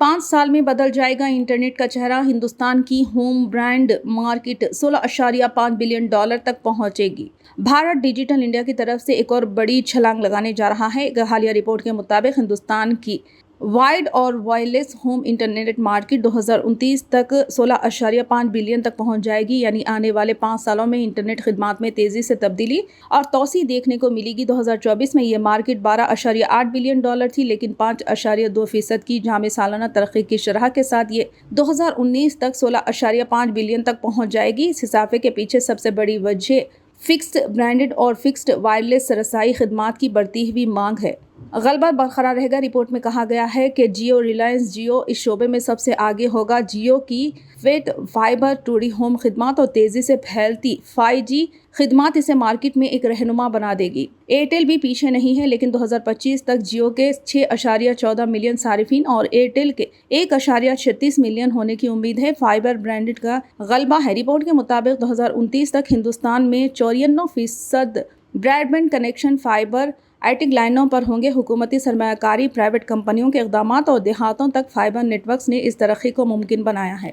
5 साल में बदल जाएगा इंटरनेट का चेहरा। हिंदुस्तान की होम ब्रांड मार्केट $16.5 बिलियन तक पहुंचेगी। भारत डिजिटल इंडिया की तरफ से एक और बड़ी छलांग लगाने जा रहा है। एक हालिया रिपोर्ट के मुताबिक हिंदुस्तान की वाइड और वायरलेस होम इंटरनेट मार्केट 2029 तक 16.5 बिलियन तक पहुंच जाएगी। यानी आने वाले 5 सालों में इंटरनेट खिदमात में तेजी से तब्दीली और तोसी देखने को मिलेगी। 2024 में ये मार्केट $12.8 बिलियन थी, लेकिन 5.2% की जामे सालाना तरक्की की शरह के साथ ये 2019 तक 16.5 बिलियन तक पहुंच जाएगी। इस इजाफे के पीछे सबसे बड़ी वजह फिक्स्ड ब्रांडेड और फिक्स्ड वायरलेस रसाई खिदमात की बढ़ती हुई मांग है। गलबा बरकरार रहेगा। रिपोर्ट में कहा गया है कि रिलायंस जियो इस शोबे में सबसे आगे होगा। जियो की वेट फाइबर टूडी होम खिदमात और तेजी से फैलती 5G खिदमात इसे मार्केट में एक रहनुमा बना देगी। एयरटेल भी पीछे नहीं है, लेकिन 2025 तक जियो के 6.14 मिलियन सारिफिन और एयरटेल के 1.36 मिलियन होने की उम्मीद है। फाइबर ब्रांडेड का गलबा है। रिपोर्ट के मुताबिक 2029 तक हिंदुस्तान में 94% ब्रॉडबैंड कनेक्शन फाइबर आईटिक लाइनों पर होंगे। हुकूमती सरमायाकारी, प्राइवेट कंपनियों के इक़दामात और देहातों तक फाइबर नेटवर्क्स ने इस तरक्की को मुमकिन बनाया है।